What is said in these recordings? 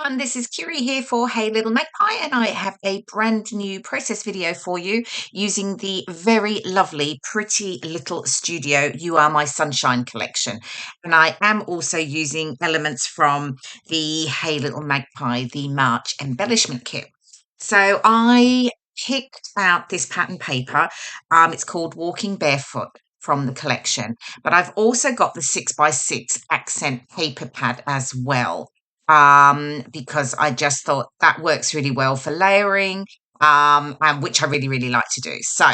And this is KIREI here for Hey Little Magpie, and I have a brand new process video for you using the very lovely Pretty Little Studio You Are My Sunshine collection. And I am also using elements from the Hey Little Magpie, the March embellishment kit. So I picked out this pattern paper. It's called Walking Barefoot from the collection, but I've also got the 6x6 accent paper pad as well, because I just thought that works really well for layering, and which I really, really like to do. So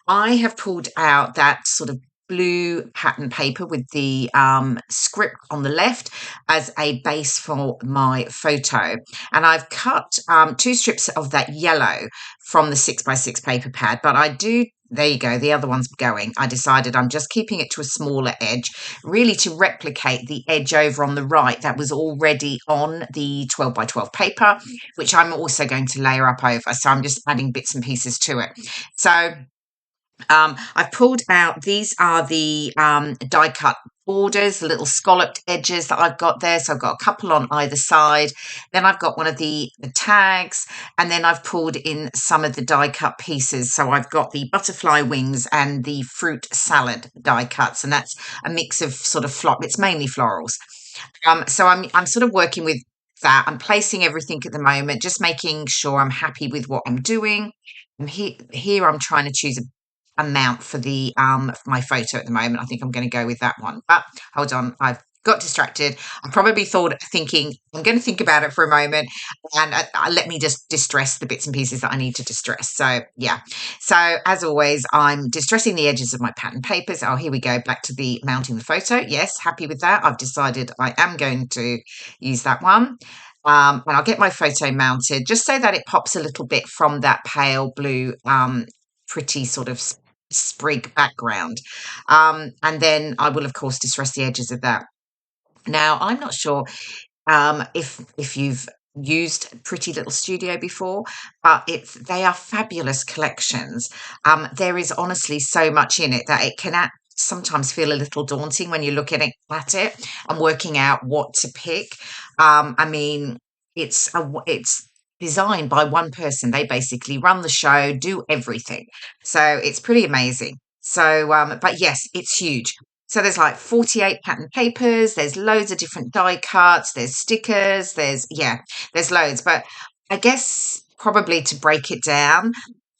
I have pulled out that sort of blue pattern paper with the script on the left as a base for my photo. And I've cut two strips of that yellow from the 6x6 paper pad, but I do there you go. The other one's going. I decided I'm just keeping it to a smaller edge, really to replicate the edge over on the right that was already on the 12x12 paper, which I'm also going to layer up over. So I'm just adding bits and pieces to it. So I've pulled out, these are the die cut borders, the little scalloped edges that I've got there. So I've got a couple on either side. Then I've got one of the tags, and then I've pulled in some of the die cut pieces. So I've got the butterfly wings and the fruit salad die cuts, and that's a mix of sort of it's mainly florals. So I'm sort of working with that. I'm placing everything at the moment, just making sure I'm happy with what I'm doing. And here I'm trying to choose a amount for the for my photo at the moment. I think I'm going to go with that one. But hold on, I've got distracted. I probably thinking I'm going to think about it for a moment, and let me just distress the bits and pieces that I need to distress. So yeah. So as always, I'm distressing the edges of my pattern papers. Oh, here we go, back to the mounting the photo. Yes, happy with that. I've decided I am going to use that one. And I'll get my photo mounted just so that it pops a little bit from that pale blue, pretty sort of sprig background. And then I will, of course, distress the edges of that. Now, I'm not sure if you've used Pretty Little Studio before, but they are fabulous collections. There is honestly so much in it that it can sometimes feel a little daunting when you're looking at it and working out what to pick. I mean, it's designed by one person. They basically run the show, do everything. So it's pretty amazing. So, but yes, it's huge. So there's like 48 pattern papers, there's loads of different die cuts, there's stickers, there's loads. But I guess probably to break it down,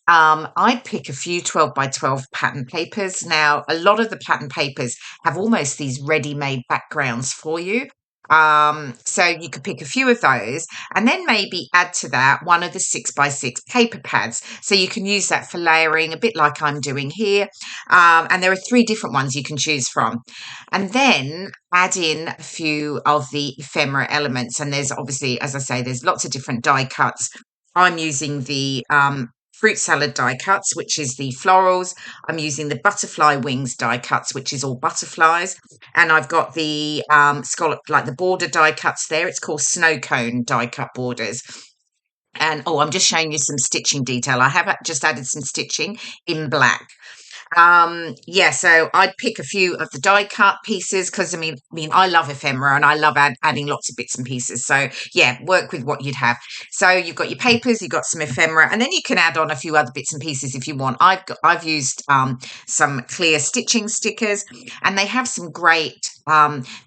I'd pick a few 12x12 pattern papers. Now, a lot of the pattern papers have almost these ready-made backgrounds for you. So you could pick a few of those and then maybe add to that one of the 6x6 paper pads. So you can use that for layering, a bit like I'm doing here. And there are 3 different ones you can choose from. And then add in a few of the ephemera elements. And there's obviously, as I say, there's lots of different die cuts. I'm using the fruit salad die cuts, which is the florals. I'm using the butterfly wings die cuts, which is all butterflies. And I've got the scallop, like the border die cuts there. It's called snow cone die cut borders. And I'm just showing you some stitching detail. I have just added some stitching in black. Yeah, so I'd pick a few of the die cut pieces because I mean I love ephemera and I love adding lots of bits and pieces. So yeah, work with what you'd have. So you've got your papers, you've got some ephemera, and then you can add on a few other bits and pieces if you want. I've used some clear stitching stickers, and they have some great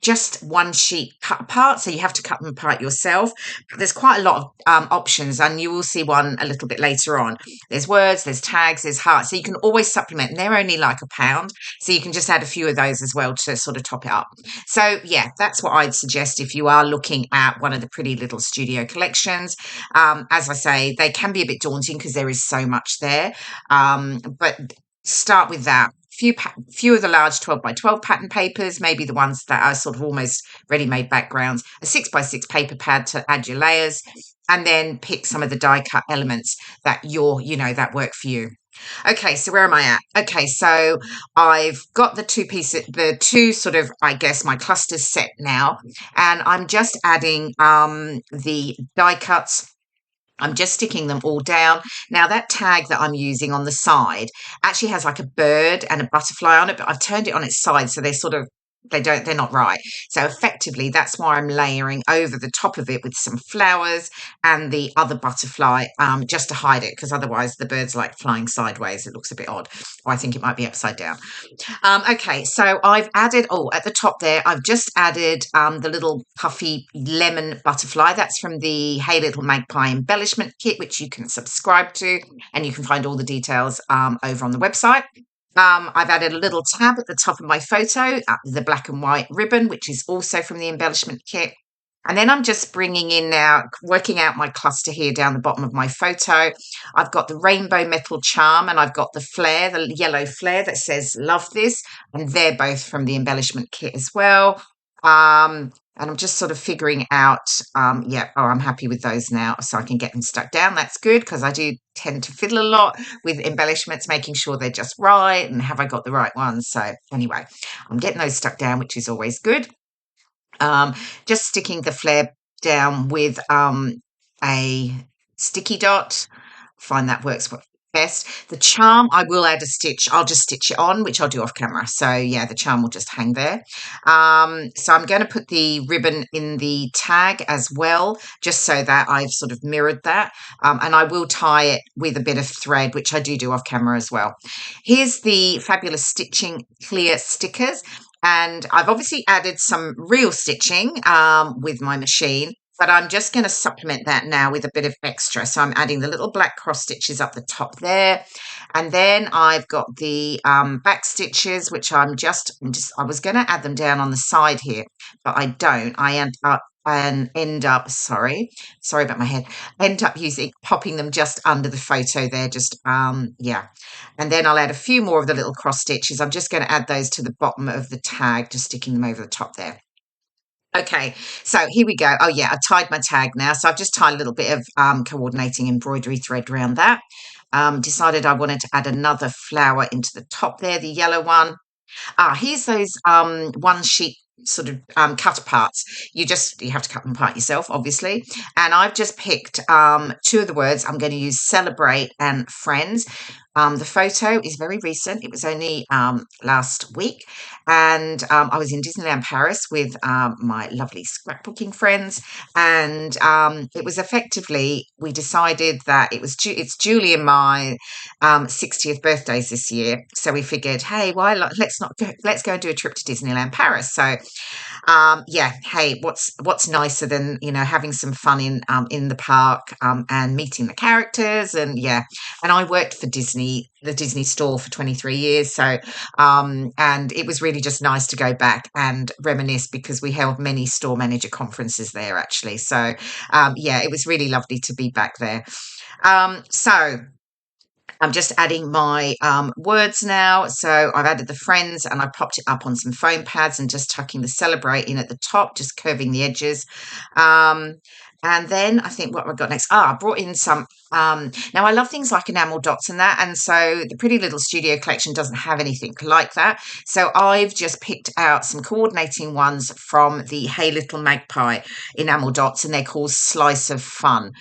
just one sheet cut apart, so you have to cut them apart yourself. There's quite a lot of options, and you will see one a little bit later on. There's words, there's tags, there's hearts, so you can always supplement, and they're only like £1, so you can just add a few of those as well to sort of top it up. So yeah, that's what I'd suggest if you are looking at one of the Pretty Little Studio collections. As I say, they can be a bit daunting because there is so much there, but start with that. Few of the large 12x12 pattern papers, maybe the ones that are sort of almost ready-made backgrounds, a 6x6 paper pad to add your layers, and then pick some of the die cut elements that that work for you. Okay, so where am I at? Okay, so I've got the two sort of, I guess, my clusters set now, and I'm just adding the die cuts. I'm just sticking them all down. Now, that tag that I'm using on the side actually has like a bird and a butterfly on it, but I've turned it on its side, so they're sort of they're not right. So effectively, that's why I'm layering over the top of it with some flowers and the other butterfly, just to hide it, because otherwise the bird's like flying sideways. It looks a bit odd. Or I think it might be upside down. Okay, so I've added, oh, at the top there, I've just added the little puffy lemon butterfly. That's from the Hey Little Magpie embellishment kit, which you can subscribe to, and you can find all the details over on the website. I've added a little tab at the top of my photo, the black and white ribbon, which is also from the embellishment kit. And then I'm just bringing in now, working out my cluster here down the bottom of my photo. I've got the rainbow metal charm and I've got the flare, the yellow flare that says love this. And they're both from the embellishment kit as well. And I'm just sort of figuring out, I'm happy with those now, so I can get them stuck down. That's good, because I do tend to fiddle a lot with embellishments, making sure they're just right and have I got the right ones. So anyway, I'm getting those stuck down, which is always good. Just sticking the flare down with a sticky dot. Find that works best. The charm, I will add a stitch. I'll just stitch it on, which I'll do off camera. So yeah, the charm will just hang there. So I'm going to put the ribbon in the tag as well, just so that I've sort of mirrored that. And I will tie it with a bit of thread, which I do off camera as well. Here's the fabulous stitching clear stickers. And I've obviously added some real stitching with my machine, but I'm just going to supplement that now with a bit of extra. So I'm adding the little black cross stitches up the top there. And then I've got the back stitches, which I was going to add them down on the side here, but I don't. I end up, sorry about my head, end up popping them just under the photo there, yeah. And then I'll add a few more of the little cross stitches. I'm just going to add those to the bottom of the tag, just sticking them over the top there. Okay, so here we go. Oh yeah, I tied my tag now. So I've just tied a little bit of coordinating embroidery thread around that. Decided I wanted to add another flower into the top there, the yellow one. Here's those one sheet sort of cut aparts. You have to cut them apart yourself, obviously. And I've just picked two of the words. I'm going to use celebrate and friends. The photo is very recent. It was only last week. And I was in Disneyland Paris with my lovely scrapbooking friends. And it was effectively, we decided that it's Julie and my 60th birthdays this year. So we figured, hey, let's go and do a trip to Disneyland Paris. So hey, what's nicer than, having some fun in the park and meeting the characters. And I worked for the Disney store for 23 years. So and it was really just nice to go back and reminisce, because we held many store manager conferences there actually. So it was really lovely to be back there. So I'm just adding my words now. So I've added the friends and I popped it up on some foam pads and just tucking the celebrate in at the top, just curving the edges. And then I think what I've got next, I brought in some, now I love things like enamel dots and that. And so the Pretty Little Studio collection doesn't have anything like that. So I've just picked out some coordinating ones from the Hey Little Magpie enamel dots, and they're called Slice of Fun.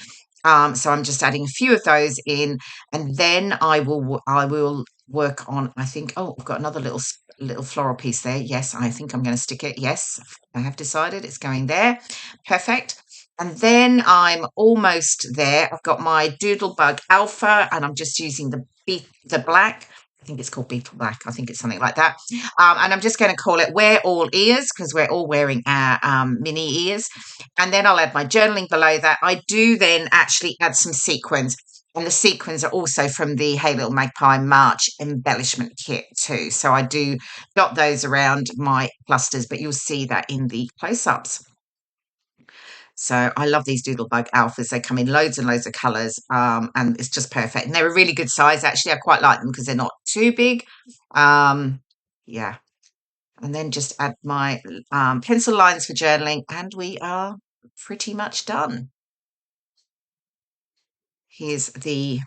So I'm just adding a few of those in, and then I will work on, I think, I've got another little floral piece there. Yes, I think I'm going to stick it. Yes, I have decided it's going there. Perfect. And then I'm almost there. I've got my Doodlebug Alpha, and I'm just using the black. I think it's called Beetle Black. I think it's something like that. And I'm just going to call it Wear All Ears, because we're all wearing our mini ears. And then I'll add my journaling below that. I do then actually add some sequins. And the sequins are also from the Hey Little Magpie March embellishment kit too. So I do dot those around my clusters, but you'll see that in the close-ups. So I love these Doodlebug Alphas. They come in loads and loads of colours, and it's just perfect. And they're a really good size, actually. I quite like them because they're not too big. Yeah. And then just add my pencil lines for journaling, and we are pretty much done. Here's the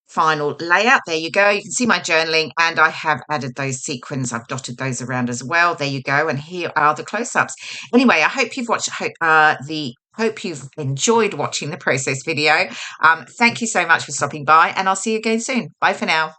final layout. There you go. You can see my journaling, and I have added those sequins. I've dotted those around as well. There you go. And here are the close-ups. Anyway, I hope you've watched. Hope you've enjoyed watching the process video. Thank you so much for stopping by, and I'll see you again soon. Bye for now.